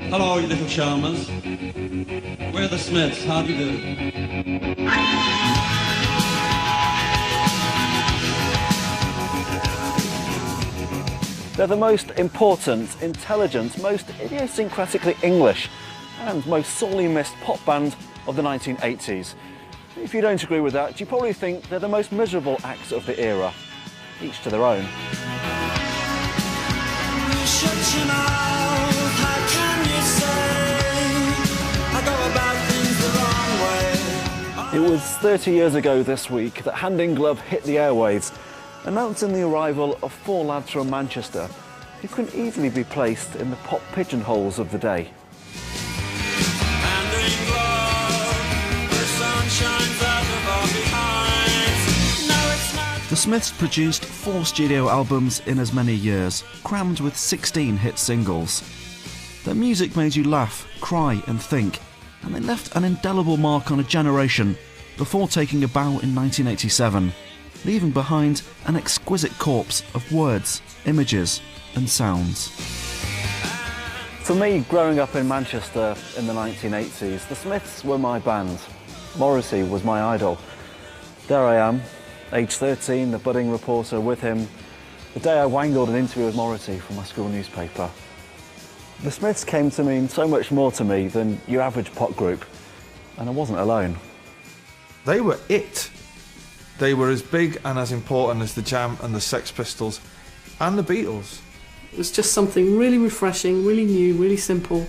Hello, you little charmers. We're the Smiths. How do you do? They're the most important, intelligent, most idiosyncratically English and most sorely missed pop band of the 1980s. If you don't agree with that, you probably think they're the most miserable acts of the era. Each to their own. It was 30 years ago this week that Hand in Glove hit the airwaves, announcing the arrival of four lads from Manchester who can easily be placed in the pop pigeonholes of the day. The Smiths produced 4 studio albums in as many years, crammed with 16 hit singles. Their music made you laugh, cry and think, and they left an indelible mark on a generation before taking a bow in 1987, leaving behind an exquisite corpse of words, images and sounds. For me, growing up in Manchester in the 1980s, the Smiths were my band. Morrissey was my idol. There I am, age 13, the budding reporter with him, the day I wangled an interview with Morrissey for my school newspaper. The Smiths came to mean so much more to me than your average pop group, and I wasn't alone. They were it. They were as big and as important as the Jam and the Sex Pistols and the Beatles. It was just something really refreshing, really new, really simple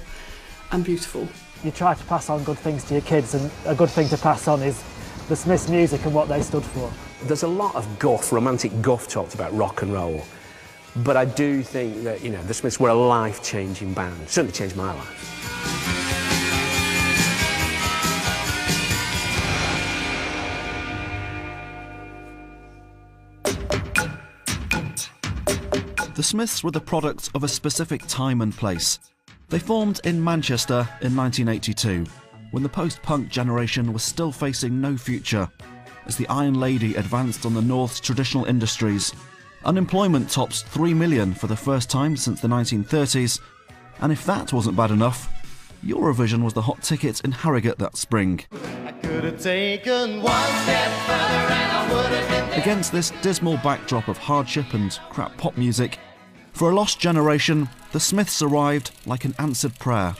and beautiful. You try to pass on good things to your kids, and a good thing to pass on is the Smiths music and what they stood for. There's a lot of guff, romantic guff talked about rock and roll, but I do think that, you know, the Smiths were a life-changing band. It certainly changed my life. The Smiths were the product of a specific time and place. They formed in Manchester in 1982, when the post-punk generation was still facing no future, as the Iron Lady advanced on the North's traditional industries. Unemployment tops 3 million for the first time since the 1930s, and if that wasn't bad enough, Eurovision was the hot ticket in Harrogate that spring. I could have taken one step further and I would have been there. Against this dismal backdrop of hardship and crap pop music, for a lost generation, the Smiths arrived like an answered prayer.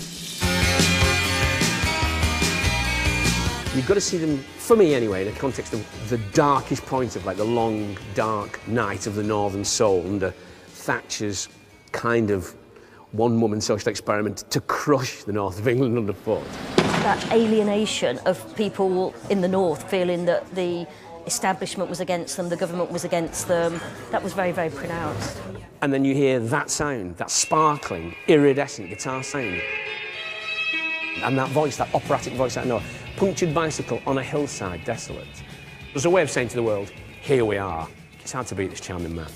You've got to see them, for me anyway, in the context of the darkest point of like the long, dark night of the Northern Soul under Thatcher's kind of one-woman social experiment to crush the north of England underfoot. That alienation of people in the north feeling that the establishment was against them, the government was against them, that was very, very pronounced. And then you hear that sound, that sparkling, iridescent guitar sound. And that voice, that operatic voice out of nowhere. Punctured bicycle on a hillside, desolate. There's a way of saying to the world, here we are. It's hard to beat this charming man.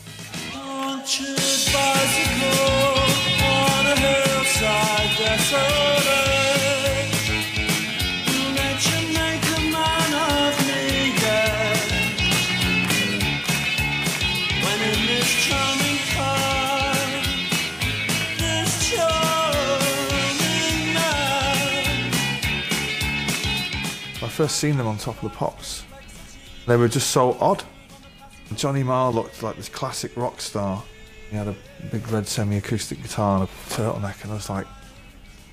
Punctured bicycle on a hillside, desolate. Will nature make a man of me, yeah? When in this charming car, this charming man. I first seen them on Top of the Pops. They were just so odd. Johnny Marr looked like this classic rock star. He had a big red semi-acoustic guitar and a turtleneck, and I was like,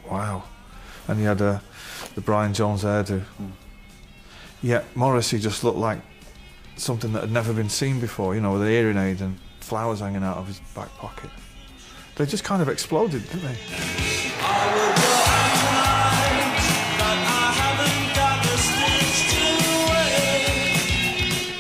wow. And he had the Brian Jones hairdo. Yet Morrissey just looked like something that had never been seen before, you know, with a hearing aid and flowers hanging out of his back pocket. They just kind of exploded, didn't they?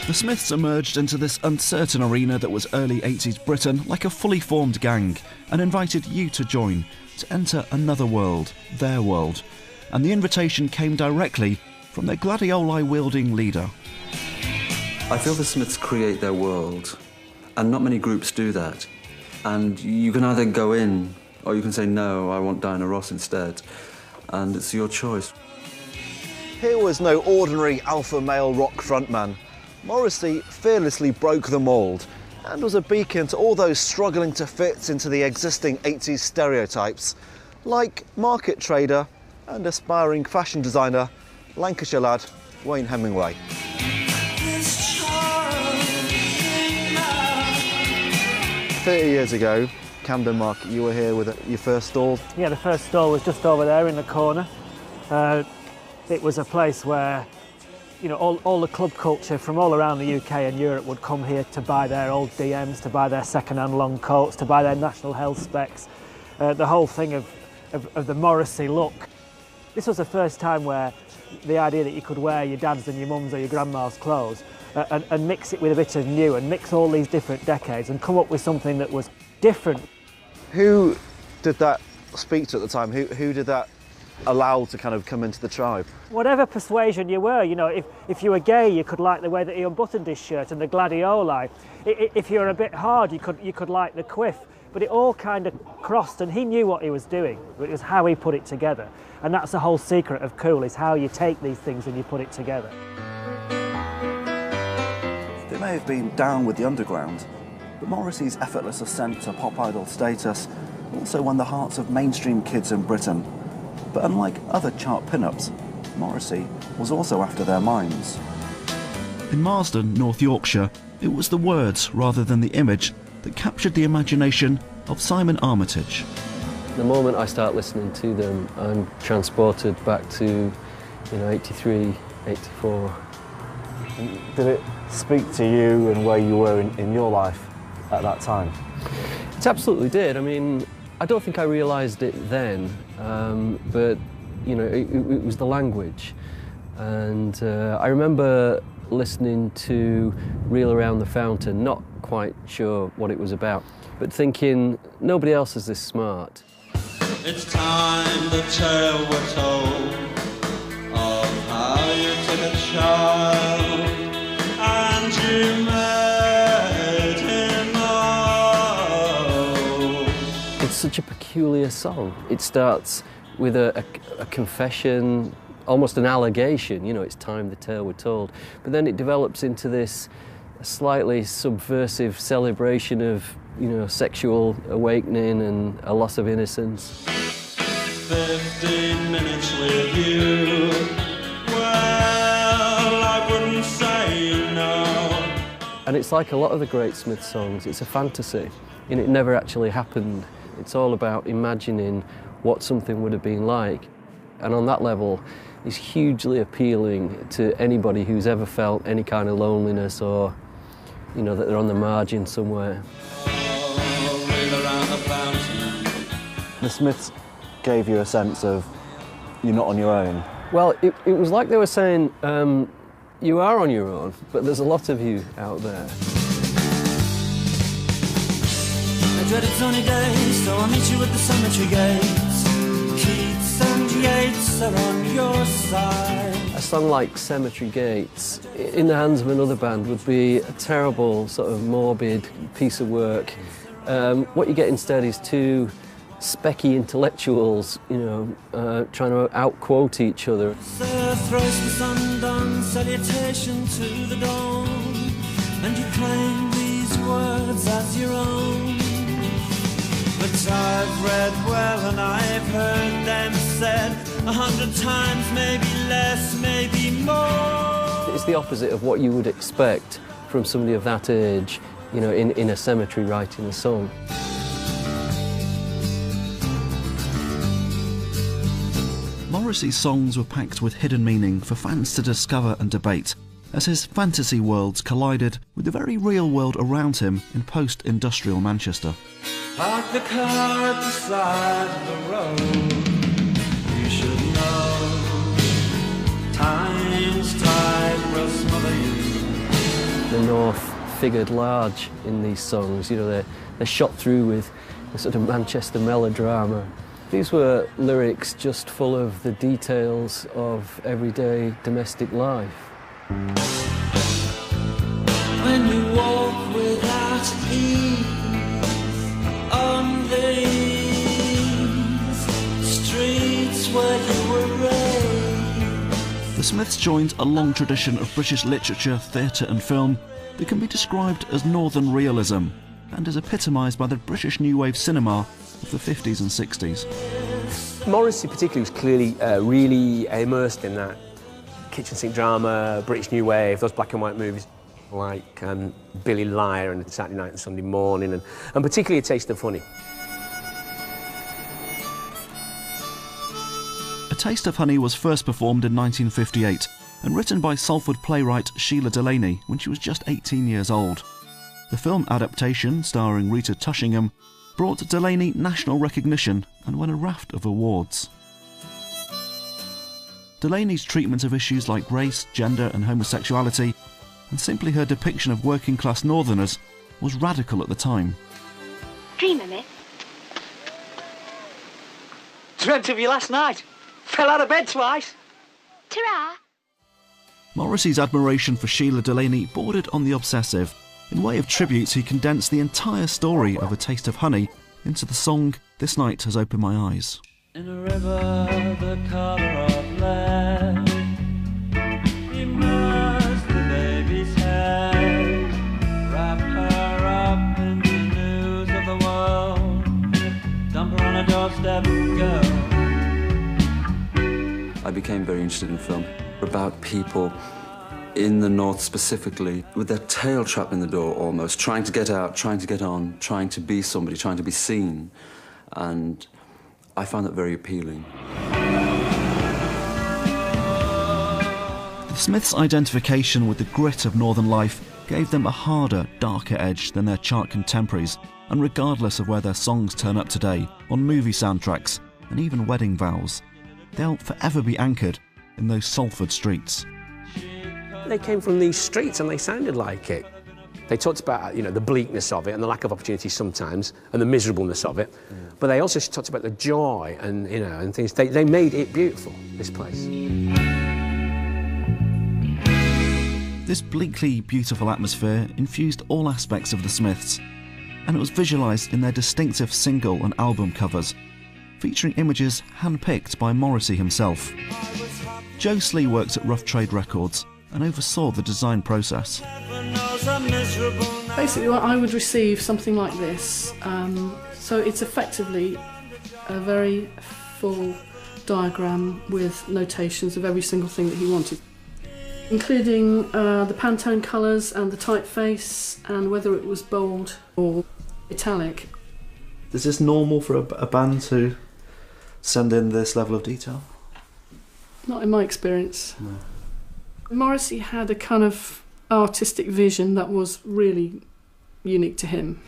The Smiths emerged into this uncertain arena that was early 80s Britain like a fully formed gang and invited you to join, to enter another world, their world. And the invitation came directly from their gladioli-wielding leader. I feel the Smiths create their world, and not many groups do that. And you can either go in, or you can say, no, I want Diana Ross instead. And it's your choice. Here was no ordinary alpha male rock frontman. Morrissey fearlessly broke the mould and was a beacon to all those struggling to fit into the existing 80s stereotypes, like market trader and aspiring fashion designer, Lancashire lad Wayne Hemingway. 30 years ago, Camden Market, you were here with your first stall? Yeah, the first stall was just over there in the corner. It was a place where, you know, all the club culture from all around the UK and Europe would come here to buy their old DMs, to buy their second-hand long coats, to buy their National Health specs. The whole thing of the Morrissey look. This was the first time where the idea that you could wear your dad's and your mum's or your grandma's clothes and mix it with a bit of new and mix all these different decades and come up with something that was different. Who did that speak to at the time? Who did that allow to kind of come into the tribe? Whatever persuasion you were, you know, if you were gay, you could like the way that he unbuttoned his shirt and the gladioli. If you were a bit hard, you could like the quiff. But it all kind of crossed, and he knew what he was doing. It was how he put it together. And that's the whole secret of cool, is how you take these things and you put it together. They may have been down with the underground, but Morrissey's effortless ascent to pop idol status also won the hearts of mainstream kids in Britain. But unlike other chart pin-ups, Morrissey was also after their minds. In Marsden, North Yorkshire, it was the words rather than the image that captured the imagination of Simon Armitage. The moment I start listening to them, I'm transported back to, 83, 84. Did it speak to you and where you were in your life at that time? It absolutely did. I mean, I don't think I realised it then, but, it was the language. And I remember listening to Reel Around the Fountain, not quite sure what it was about, but thinking, nobody else is this smart. It's time the tale we're told of how you took a child and you made him old. It's such a peculiar song. It starts with a confession, almost an allegation, it's time the tale we're told. But then it develops into this slightly subversive celebration of, sexual awakening and a loss of innocence. 15 minutes with you, well, I wouldn't say no. And it's like a lot of the great Smiths songs, it's a fantasy, and it never actually happened. It's all about imagining what something would have been like. And on that level, it's hugely appealing to anybody who's ever felt any kind of loneliness or, that they're on the margin somewhere. The Smiths gave you a sense of you're not on your own. Well, it was like they were saying, you are on your own, but there's a lot of you out there. I dreaded sunny days, so I'll meet you at the cemetery gates. Keats and Yeats are on your side. A song like Cemetery Gates, in the hands of another band, would be a terrible, sort of morbid piece of work. What you get instead is two specky intellectuals, trying to out-quote each other. Thrice the sun-done salutation to the dawn, and you claim these words as your own. But I've read well and I've heard them said 100 times, maybe less, maybe more. It's the opposite of what you would expect from somebody of that age, in a cemetery writing a song. Morrissey's songs were packed with hidden meaning for fans to discover and debate, as his fantasy worlds collided with the very real world around him in post-industrial Manchester. Park the car at the side of the road. You should know time's tide will smother you. The North figured large in these songs, they're shot through with a sort of Manchester melodrama. These were lyrics just full of the details of everyday domestic life. When you walk without ease on these streets where you were raised. The Smiths joined a long tradition of British literature, theatre and film that can be described as northern realism and is epitomised by the British New Wave cinema of the 50s and 60s. Morrissey particularly was clearly really immersed in that kitchen sink drama, British New Wave, those black and white movies like Billy Liar and Saturday Night and Sunday Morning, and particularly A Taste of Honey. A Taste of Honey was first performed in 1958 and written by Salford playwright Sheila Delaney when she was just 18 years old. The film adaptation, starring Rita Tushingham, brought Delaney national recognition and won a raft of awards. Delaney's treatment of issues like race, gender and homosexuality, and simply her depiction of working-class northerners, was radical at the time. Dream of me? Dreamt of you last night. Fell out of bed twice. Ta-ra! Morrissey's admiration for Sheila Delaney bordered on the obsessive. In way of tribute, he condensed the entire story of A Taste of Honey into the song This Night Has Opened My Eyes. In a river the colour of lead, immerse the baby's head, wrap her up in the news of the world, dump her on a doorstep, go. I became very interested in film, about people in the north specifically, with their tail trapped in the door almost, trying to get out, trying to get on, trying to be somebody, trying to be seen. And I found that very appealing. The Smiths' identification with the grit of northern life gave them a harder, darker edge than their chart contemporaries, and regardless of where their songs turn up today, on movie soundtracks and even wedding vows, they'll forever be anchored in those Salford streets. They came from these streets and they sounded like it. They talked about, you know, the bleakness of it and the lack of opportunity sometimes and the miserableness of it. Yeah. But they also talked about the joy and, you know, and things. They made it beautiful, this place. This bleakly beautiful atmosphere infused all aspects of the Smiths, and it was visualised in their distinctive single and album covers, featuring images hand-picked by Morrissey himself. Joe Slee worked at Rough Trade Records and oversaw the design process. Basically, I would receive something like this. So it's effectively a very full diagram with notations of every single thing that he wanted, including the Pantone colours and the typeface and whether it was bold or italic. Is this normal for a band to send in this level of detail? Not in my experience. No. Morrissey had a kind of artistic vision that was really unique to him.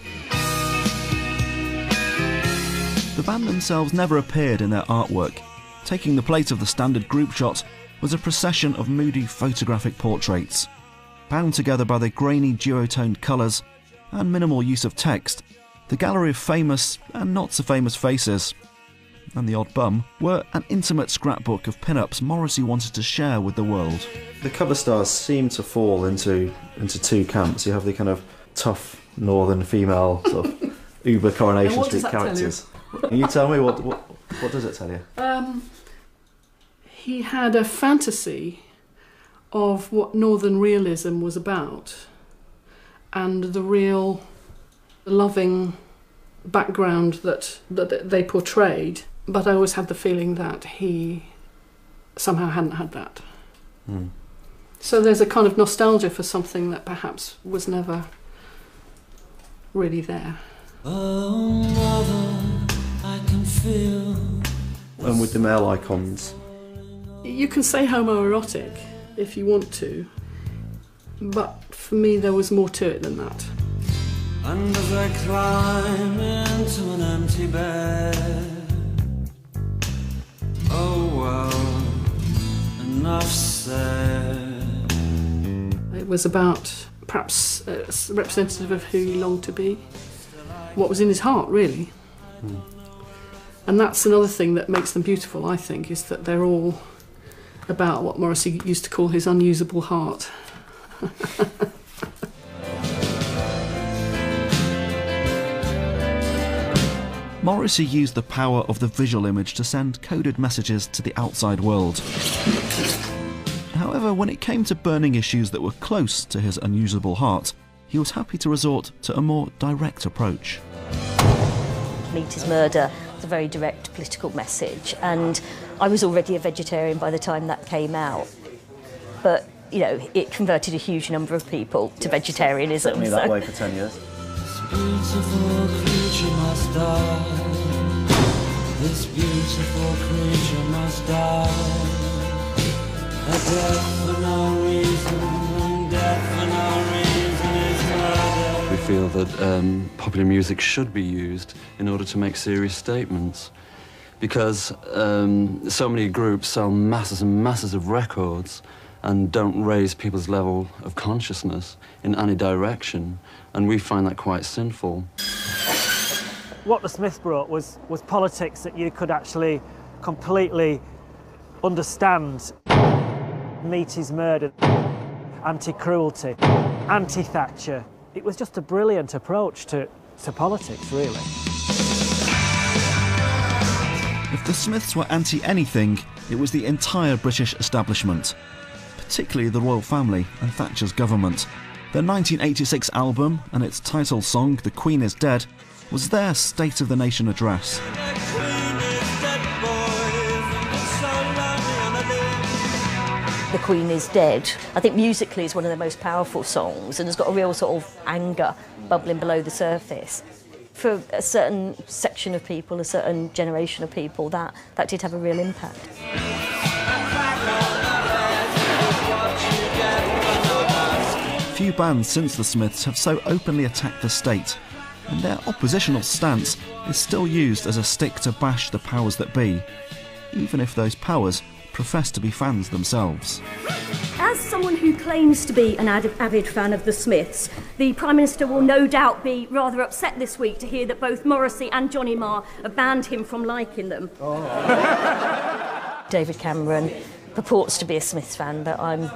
The band themselves never appeared in their artwork. Taking the place of the standard group shot was a procession of moody photographic portraits. Bound together by their grainy duotoned colours and minimal use of text, the gallery of famous and not so famous faces, and the odd bum, were an intimate scrapbook of pin-ups Morrissey wanted to share with the world. The cover stars seem to fall into two camps. You have the kind of tough northern female sort of uber Coronation Street characters. Can you tell me what does it tell you? He had a fantasy of what northern realism was about and the real loving background that they portrayed, but I always had the feeling that he somehow hadn't had that. Mm. So there's a kind of nostalgia for something that perhaps was never really there. Oh, mother, I can feel. And with the male icons, you can say homoerotic if you want to, but for me there was more to it than that. And as I climb into an empty bed, oh well, enough said. It was about perhaps representative of who he longed to be, what was in his heart really. Mm. And that's another thing that makes them beautiful, I think, is that they're all about what Morrissey used to call his unusable heart. Morrissey used the power of the visual image to send coded messages to the outside world. However, when it came to burning issues that were close to his unusable heart, he was happy to resort to a more direct approach. Meat is Murder was a very direct political message, and I was already a vegetarian by the time that came out. But, you know, it converted a huge number of people to vegetarianism. Took me that way for 10 years. This beautiful creature must die. This beautiful creature must die. A death for no reason, and death for no reason is murder. We feel that popular music should be used in order to make serious statements, because so many groups sell masses and masses of records and don't raise people's level of consciousness in any direction, and we find that quite sinful. What the Smiths brought was politics that you could actually completely understand. Meat is Murder, anti-cruelty, anti-Thatcher. It was just a brilliant approach to politics, really. If the Smiths were anti-anything, it was the entire British establishment, particularly the royal family and Thatcher's government. Their 1986 album and its title song, The Queen is Dead, was their State of the Nation address. The Queen is Dead, I think musically is one of the most powerful songs and has got a real sort of anger bubbling below the surface. For a certain section of people, a certain generation of people, that did have a real impact. Few bands since the Smiths have so openly attacked the state, and their oppositional stance is still used as a stick to bash the powers that be, even if those powers profess to be fans themselves. As someone who claims to be an avid fan of the Smiths, the Prime Minister will no doubt be rather upset this week to hear that both Morrissey and Johnny Marr have banned him from liking them. Oh. David Cameron purports to be a Smiths fan, but I'm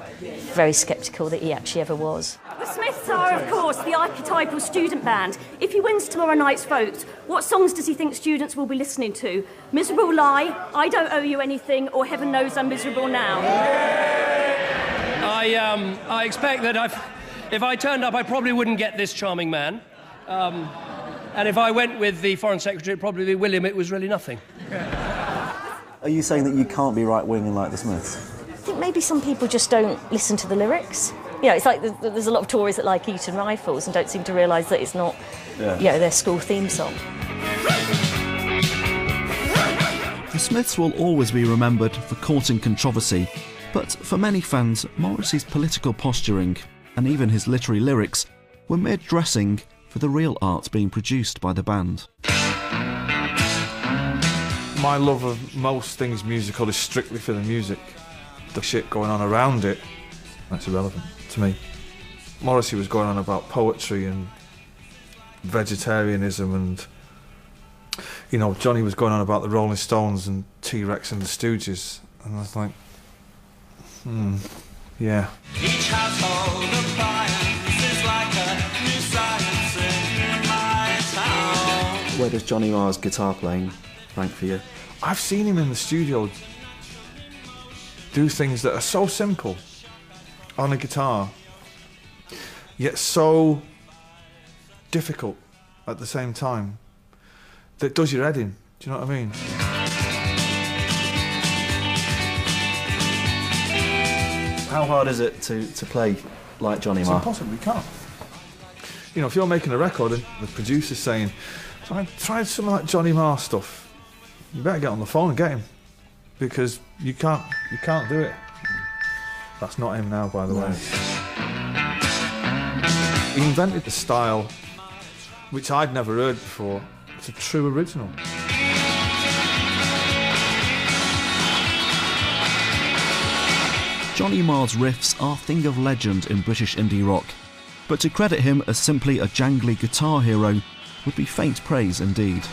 very sceptical that he actually ever was. The Smiths are, of course, the archetypal student band. If he wins tomorrow night's vote, what songs does he think students will be listening to? Miserable Lie, I Don't Owe You Anything, or Heaven Knows I'm Miserable Now? I expect that if I turned up, I probably wouldn't get this charming man. And if I went with the Foreign Secretary, it'd probably be William, it was really nothing. Are you saying that you can't be right-wing like the Smiths? I think maybe some people just don't listen to the lyrics. You know, it's like there's a lot of Tories that like Eton Rifles and don't seem to realise that it's not, you know, their school theme song. The Smiths will always be remembered for courting controversy, but for many fans, Morrissey's political posturing, and even his literary lyrics, were mere dressing for the real art being produced by the band. My love of most things musical is strictly for the music. The shit going on around it, that's irrelevant to me. Morrissey was going on about poetry and vegetarianism, and, you know, Johnny was going on about the Rolling Stones and T-Rex and the Stooges, and I was like, yeah. Each household appliance is like a new science in my town. Where does Johnny Marr's guitar playing rank for you? I've seen him in the studio do things that are so simple on a guitar, yet so difficult at the same time, that does your head in. Do you know what I mean? How hard is it to play like Johnny Marr? It's impossible, you can't. You know, if you're making a record and the producer's saying, try some of that Johnny Marr stuff, you better get on the phone and get him, because you can't do it. That's not him now, by the way. He invented the style which I'd never heard before. It's a true original. Johnny Marr's riffs are a thing of legend in British indie rock, but to credit him as simply a jangly guitar hero would be faint praise indeed.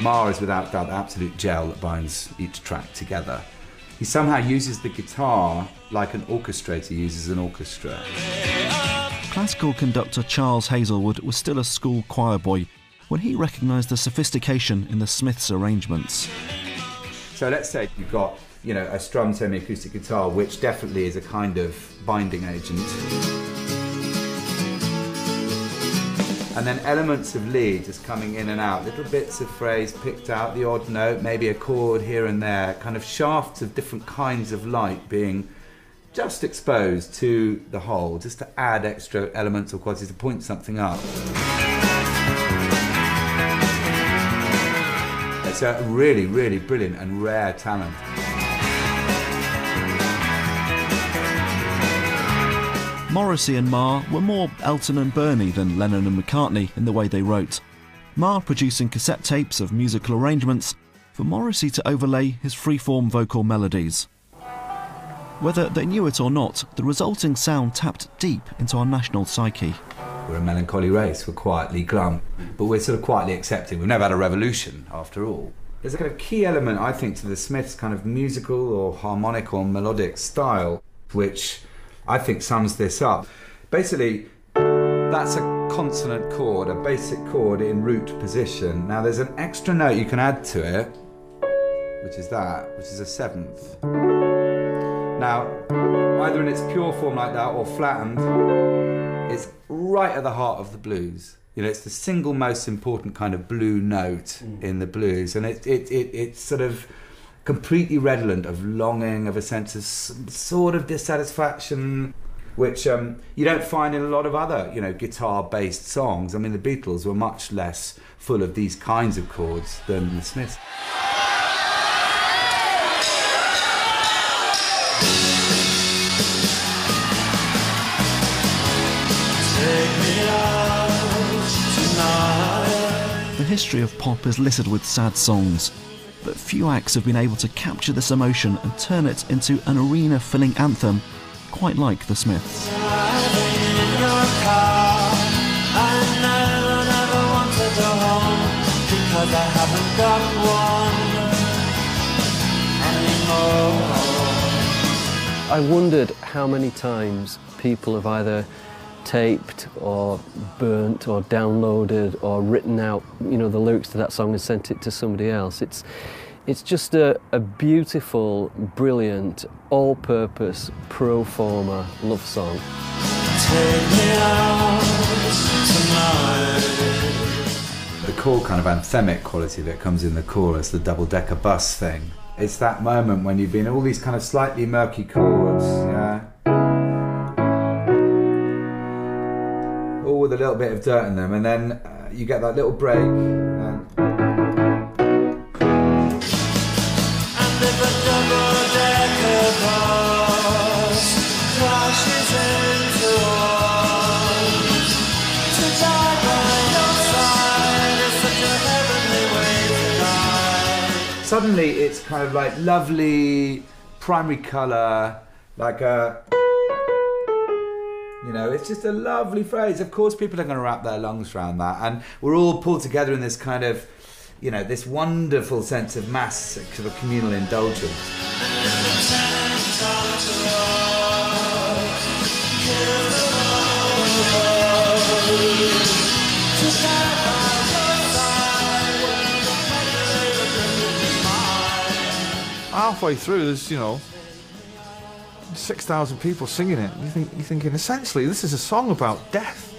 Marr is without doubt the absolute gel that binds each track together. He somehow uses the guitar like an orchestrator uses an orchestra. Classical conductor Charles Hazelwood was still a school choir boy when he recognised the sophistication in the Smiths' arrangements. So let's say you've got, you know, a strum semi-acoustic guitar, which definitely is a kind of binding agent. And then elements of lead just coming in and out, little bits of phrase picked out, the odd note, maybe a chord here and there, kind of shafts of different kinds of light being just exposed to the whole, just to add extra elements or qualities to point something up. It's a really, really brilliant and rare talent. Morrissey and Marr were more Elton and Bernie than Lennon and McCartney in the way they wrote. Marr producing cassette tapes of musical arrangements for Morrissey to overlay his freeform vocal melodies. Whether they knew it or not, the resulting sound tapped deep into our national psyche. We're a melancholy race, we're quietly glum, but we're sort of quietly accepting. We've never had a revolution, after all. There's a kind of key element, I think, to the Smiths' kind of musical or harmonic or melodic style, which I think sums this up. Basically, that's a consonant chord, a basic chord in root position. Now there's an extra note you can add to it, which is that, which is a seventh. Now, either in its pure form like that or flattened, it's right at the heart of the blues. You know, it's the single most important kind of blue note in the blues, and it's sort of completely redolent of longing, of a sense of sort of dissatisfaction, which you don't find in a lot of other, you know, guitar-based songs. I mean, the Beatles were much less full of these kinds of chords than the Smiths. The history of pop is littered with sad songs, but few acts have been able to capture this emotion and turn it into an arena-filling anthem, quite like the Smiths. I wondered how many times people have either taped or burnt or downloaded or written out, you know, the lyrics to that song and sent it to somebody else. It's just a beautiful, brilliant, all-purpose, pro forma love song. Take me out tonight. The core kind of anthemic quality that comes in the chorus, the double-decker bus thing. It's that moment when you've been all these kind of slightly murky chords, yeah, all with a little bit of dirt in them, and then you get that little break. And if a double-decker bus crashes into us, to die by your side is such a heavenly way to die. Suddenly it's kind of like lovely primary colour, like a, you know, it's just a lovely phrase. Of course people are going to wrap their lungs around that, and we're all pulled together in this kind of, you know, this wonderful sense of mass sort of communal indulgence. Halfway through, there's, you know, 6,000 people singing it. You're thinking, essentially, this is a song about death.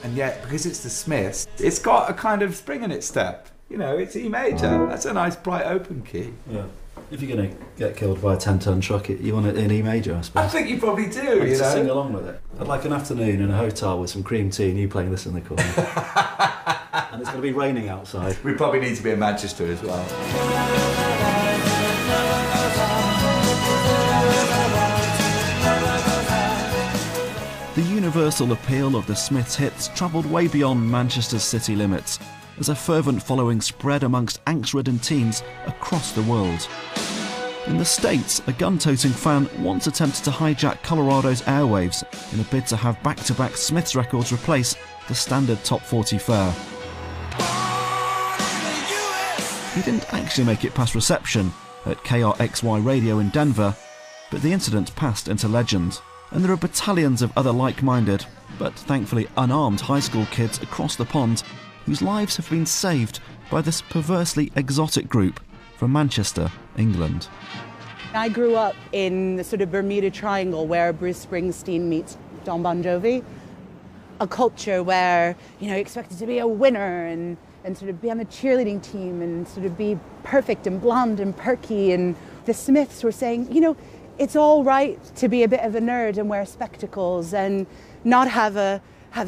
And yet, because it's the Smiths, it's got a kind of spring in its step. You know, it's E major. That's a nice, bright, open key. Yeah. If you're going to get killed by a 10-ton truck, you want it in E major, I suppose. I think you probably do, you know. To sing along with it. I'd like an afternoon in a hotel with some cream tea and you playing this in the corner. And it's going to be raining outside. We probably need to be in Manchester as well. The universal appeal of the Smiths' hits travelled way beyond Manchester's city limits, as a fervent following spread amongst angst-ridden teens across the world. In the States, a gun-toting fan once attempted to hijack Colorado's airwaves in a bid to have back-to-back Smiths records replace the standard top 40 fare. He didn't actually make it past reception at KRXY Radio in Denver, but the incident passed into legend. And there are battalions of other like-minded, but thankfully unarmed high school kids across the pond whose lives have been saved by this perversely exotic group from Manchester, England. I grew up in the sort of Bermuda Triangle where Bruce Springsteen meets Don Bon Jovi. A culture where, you know, you're expected to be a winner and sort of be on the cheerleading team and sort of be perfect and blonde and perky. And the Smiths were saying, you know, it's all right to be a bit of a nerd and wear spectacles and not have a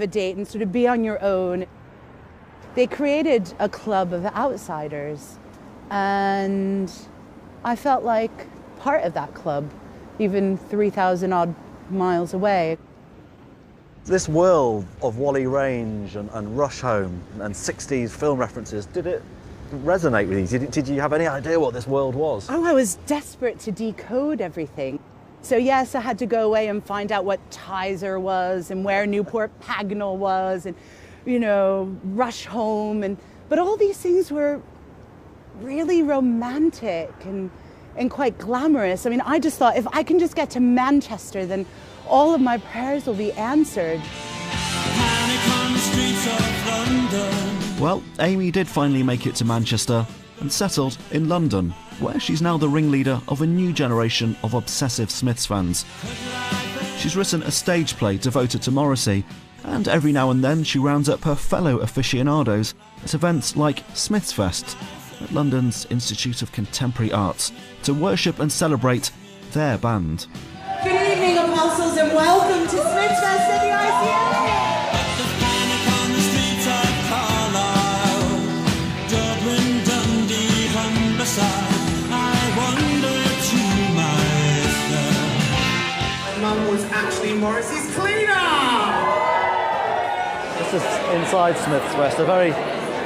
date and sort of be on your own. They created a club of outsiders, and I felt like part of that club, even 3,000 odd miles away. This world of Wally Range and Rush Home and 60s film references, did it resonate with you? Did you have any idea what this world was? Oh, I was desperate to decode everything. So yes, I had to go away and find out what Tizer was and where Newport Pagnell was and, you know, Rush Home. But all these things were really romantic and quite glamorous. I mean, I just thought if I can just get to Manchester, then all of my prayers will be answered. Well, Amy did finally make it to Manchester and settled in London, where she's now the ringleader of a new generation of obsessive Smiths fans. She's written a stage play devoted to Morrissey, and every now and then she rounds up her fellow aficionados at events like Smiths Fest at London's Institute of Contemporary Arts to worship and celebrate their band. Good evening, Apostles, and welcome to Smiths Fest at the ICA! My mum was actually Morrissey's cleaner! This is inside Smiths Fest, a very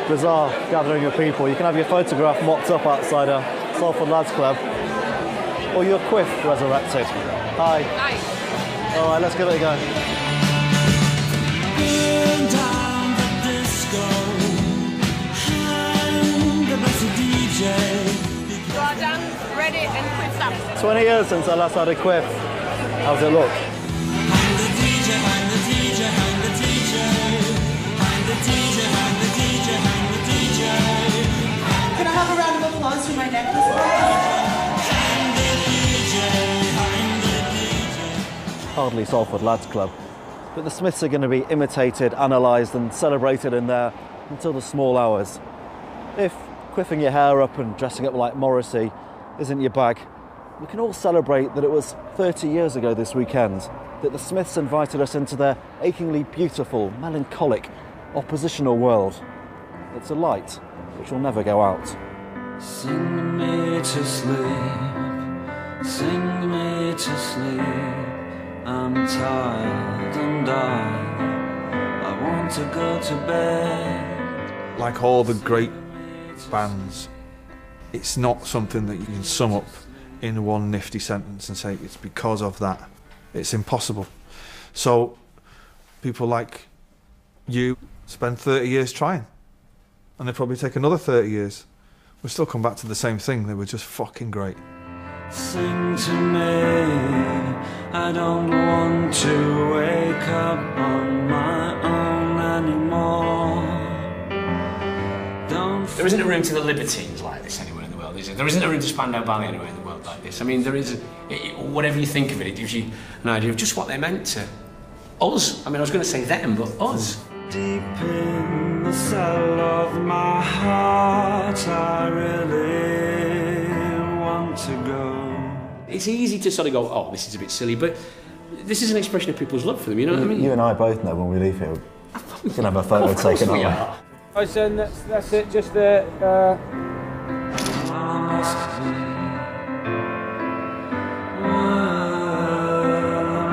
bizarre gathering of people. You can have your photograph mocked up outside a Salford Lads Club, or your quiff resurrected. Hi. Hi. All right, let's give it a go. Burn down the disco, hang the blessed DJ. You are done, ready, and quiffed up. 20 years since I last had a quiff. How's it look? Hang the DJ, hang the DJ, hang the DJ. Hang the DJ, hang the DJ, hang the DJ. Can I have a round of applause for my necklace, please? Hang the DJ, hang the DJ. Hardly Salford Lads Club. But the Smiths are going to be imitated, analysed and celebrated in there until the small hours. If quiffing your hair up and dressing up like Morrissey isn't your bag, we can all celebrate that it was 30 years ago this weekend that the Smiths invited us into their achingly beautiful, melancholic, oppositional world. It's a light which will never go out. Sing me to sleep, sing me to sleep. I'm tired and I want to go to bed. Like all the great bands, it's not something that you can sum up in one nifty sentence and say it's because of that. It's impossible. So people like you spend 30 years trying, and they probably take another 30 years. We'll still come back to the same thing. They were just fucking great. Sing to me, I don't want to wake up on my own anymore. There isn't a room to the libertines like this anywhere in the world, is there? There isn't a room to Spandau Ballet anywhere in the world like this. I mean, there is, whatever you think of it, it gives you an idea of just what they meant to us. I mean, I was going to say them, but us. Deep in the cell of my heart, I really want to go. It's easy to sort of go, oh, this is a bit silly, but this is an expression of people's love for them, you know what I mean? You and I both know when we leave here, we can have a photo taken, aren't we? I said that's it, just the...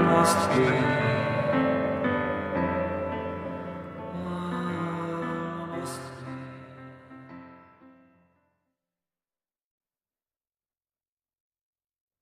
Must be.